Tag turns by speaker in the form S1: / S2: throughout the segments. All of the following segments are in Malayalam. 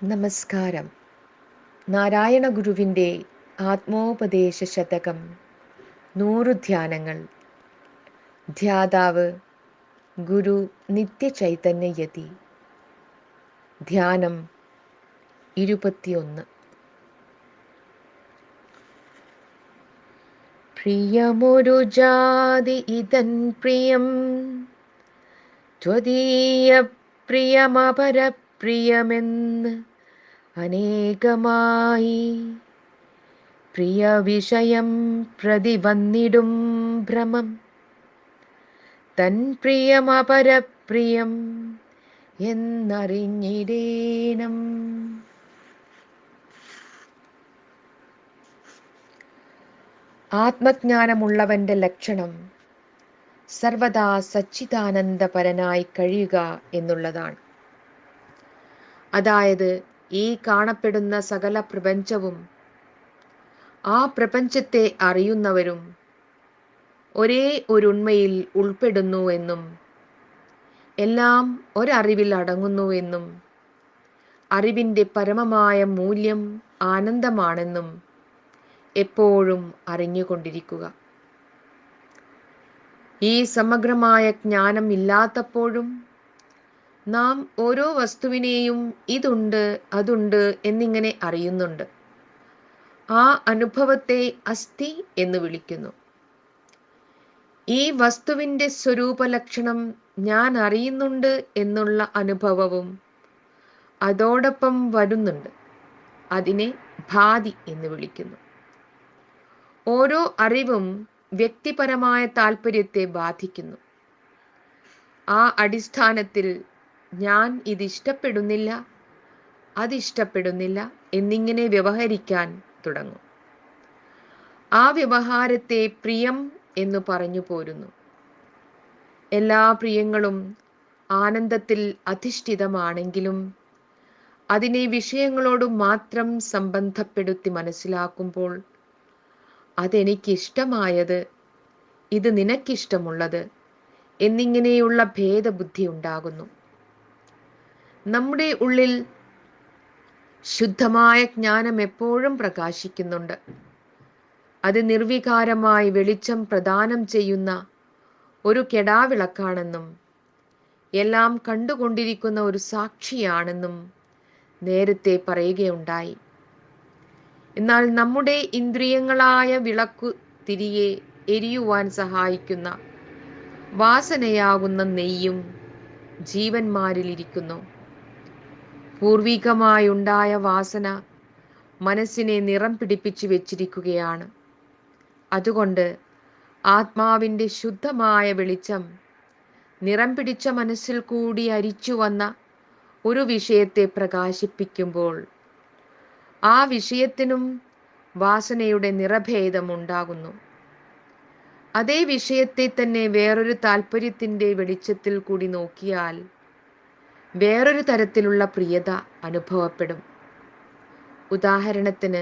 S1: നമസ്കാരം. നാരായണ ഗുരുവിൻ്റെ ആത്മോപദേശ ശതകം 100 ധ്യാനങ്ങൾ. ധ്യാതാവ് ഗുരു നിത്യചൈതന്യയതി. ധ്യാനം 21. പ്രിയമൊരു ജാതി ഇതൻ പ്രിയം, ത്വദീയ പ്രിയമപരപ്രിയമെന്ന് അനേകമായി പ്രിയ വിഷയം പ്രതിവന്നിടും ഭ്രമം, തൻ പ്രിയമപരപ്രിയം എന്നറിഞ്ഞിടേണം. ആത്മജ്ഞാനമുള്ളവന്റെ ലക്ഷണം സർവദാ സച്ചിദാനന്ദപരനായി കഴിയുക എന്നുള്ളതാണ്. അതായത് ഈ കാണപ്പെടുന്ന സകല പ്രപഞ്ചവും ആ പ്രപഞ്ചത്തെ അറിയുന്നവരും ഒരേ ഒരു ഉണ്മയിൽ ഉൾപ്പെടുന്നു എന്നും എല്ലാം ഒരറിവിൽ അടങ്ങുന്നു എന്നും അറിവിൻ്റെ പരമമായ മൂല്യം ആനന്ദമാണെന്നും എപ്പോഴും അറിഞ്ഞുകൊണ്ടിരിക്കുക. ഈ സമഗ്രമായ ജ്ഞാനം ഇല്ലാത്തപ്പോഴും നാം ഓരോ വസ്തുവിനെയും ഇതുണ്ട് അതുണ്ട് എന്നിങ്ങനെ അറിയുന്നുണ്ട്. ആ അനുഭവത്തെ അസ്ഥി എന്ന് വിളിക്കുന്നു. ഈ വസ്തുവിൻ്റെ സ്വരൂപലക്ഷണം ഞാൻ അറിയുന്നുണ്ട് എന്നുള്ള അനുഭവവും അതോടൊപ്പം വരുന്നുണ്ട്. അതിനെ ഭാതി എന്ന് വിളിക്കുന്നു. ഓരോ അറിവും വ്യക്തിപരമായ താല്പര്യത്തെ ബാധിക്കുന്നു. ആ അടിസ്ഥാനത്തിൽ ഞാൻ ഇതിഷ്ടപ്പെടുന്നില്ല, അതിഷ്ടപ്പെടുന്നില്ല എന്നിങ്ങനെ വ്യവഹരിക്കാൻ തുടങ്ങും. ആ വ്യവഹാരത്തെ പ്രിയം എന്നു പറഞ്ഞു പോരുന്നു. എല്ലാ പ്രിയങ്ങളും ആനന്ദത്തിൽ അധിഷ്ഠിതമാണെങ്കിലും അതിനെ വിഷയങ്ങളോട് മാത്രം സംബന്ധപ്പെടുത്തി മനസ്സിലാക്കുമ്പോൾ അതെനിക്കിഷ്ടമായത്, ഇത് നിനക്കിഷ്ടമുള്ളത് എന്നിങ്ങനെയുള്ള ഭേദബുദ്ധി ഉണ്ടാകുന്നു. നമ്മുടെ ഉള്ളിൽ ശുദ്ധമായ ജ്ഞാനം എപ്പോഴും പ്രകാശിക്കുന്നുണ്ട്. അത് നിർവികാരമായി വെളിച്ചം പ്രദാനം ചെയ്യുന്ന ഒരു കെടാവിളക്കാണെന്നും എല്ലാം കണ്ടുകൊണ്ടിരിക്കുന്ന ഒരു സാക്ഷിയാണെന്നും നേരത്തെ പറയുകയുണ്ടായി. എന്നാൽ നമ്മുടെ ഇന്ദ്രിയങ്ങളായ വിളക്കു തിരികെ എരിയുവാൻ സഹായിക്കുന്ന വാസനയാകുന്ന നെയ്യും ജീവന്മാരിലിരിക്കുന്നു. പൂർവികമായുണ്ടായ വാസന മനസ്സിനെ നിറം പിടിപ്പിച്ചു വെച്ചിരിക്കുകയാണ്. അതുകൊണ്ട് ആത്മാവിൻ്റെ ശുദ്ധമായ വെളിച്ചം നിറം പിടിച്ച മനസ്സിൽ കൂടി അരിച്ചു വന്ന ഒരു വിഷയത്തെ പ്രകാശിപ്പിക്കുമ്പോൾ ആ വിഷയത്തിനും വാസനയുടെ നിറഭേദം ഉണ്ടാകുന്നു. അതേ വിഷയത്തെ തന്നെ വേറൊരു താല്പര്യത്തിൻ്റെ വെളിച്ചത്തിൽ കൂടി നോക്കിയാൽ വേറൊരു തരത്തിലുള്ള പ്രിയത അനുഭവപ്പെടും. ഉദാഹരണത്തിന്,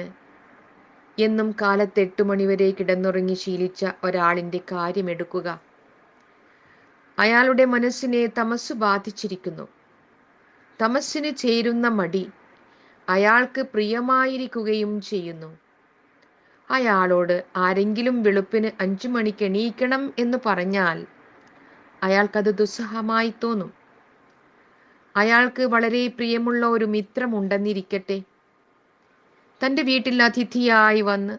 S1: എന്നും കാലത്ത് 8 മണിവരെ കിടന്നുറങ്ങി ശീലിച്ച ഒരാളിൻ്റെ കാര്യമെടുക്കുക. അയാളുടെ മനസ്സിനെ തമസ്സു ബാധിച്ചിരിക്കുന്നു. തമസ്സിന് ചേരുന്ന മടി അയാൾക്ക് പ്രിയമായിരിക്കുകയും ചെയ്യുന്നു. അയാളോട് ആരെങ്കിലും വെളുപ്പിന് 5 മണിക്ക് എണീക്കണം എന്ന് പറഞ്ഞാൽ അയാൾക്കത് ദുസ്സഹമായി തോന്നും. അയാൾക്ക് വളരെ പ്രിയമുള്ള ഒരു മിത്രമുണ്ടെന്നിരിക്കട്ടെ. തൻ്റെ വീട്ടിൽ അതിഥിയായി വന്ന്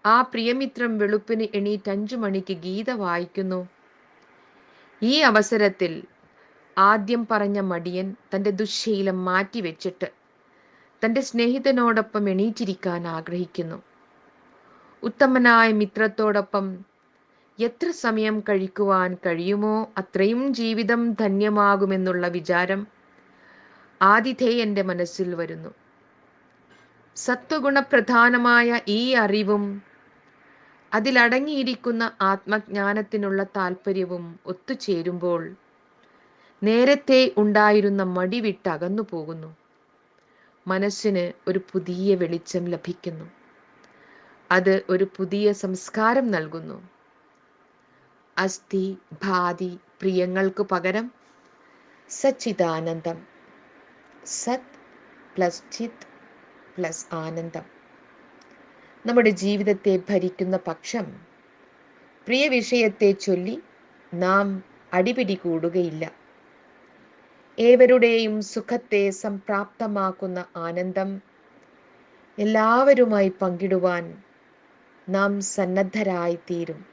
S1: ആ പ്രിയമിത്രം വെളുപ്പിന് എണീറ്റ് 5 മണിക്ക് ഗീത വായിക്കുന്നു. ഈ അവസരത്തിൽ ആദ്യം പറഞ്ഞ മടിയൻ തൻ്റെ ദുശ്ശീലം മാറ്റിവെച്ചിട്ട് തൻ്റെ സ്നേഹിതനോടൊപ്പം എണീറ്റിരിക്കാൻ ആഗ്രഹിക്കുന്നു. ഉത്തമനായ മിത്രത്തോടൊപ്പം എത്ര സമയം കഴിക്കുവാൻ കഴിയുമോ അത്രയും ജീവിതം ധന്യമാകുമെന്നുള്ള വിചാരം ആതിഥേയന്റെ മനസ്സിൽ വരുന്നു. സത്വഗുണപ്രധാനമായ ഈ അറിവും അതിലടങ്ങിയിരിക്കുന്ന ആത്മജ്ഞാനത്തിനുള്ള താല്പര്യവും ഒത്തുചേരുമ്പോൾ നേരത്തെ ഉണ്ടായിരുന്ന മടി വിട്ടകന്നു പോകുന്നു. മനസ്സിന് ഒരു പുതിയ വെളിച്ചം ലഭിക്കുന്നു. അത് ഒരു പുതിയ സംസ്കാരം നൽകുന്നു. അസ്ഥി, ഭാതി പ്രിയങ്ങൾക്കു പകരം സച്ചിദാനന്ദം, സത് പ്ലസ് ചിത്ത് പ്ലസ് ആനന്ദം നമ്മുടെ ജീവിതത്തെ ഭരിക്കുന്ന പക്ഷം പ്രിയ വിഷയത്തെ ചൊല്ലി നാം അടിപിടി കൂടുകയില്ല. ഏവരുടെയും സുഖത്തെ സംപ്രാപ്തമാക്കുന്ന ആനന്ദം എല്ലാവരുമായി പങ്കിടുവാൻ നാം സന്നദ്ധരായിത്തീരും.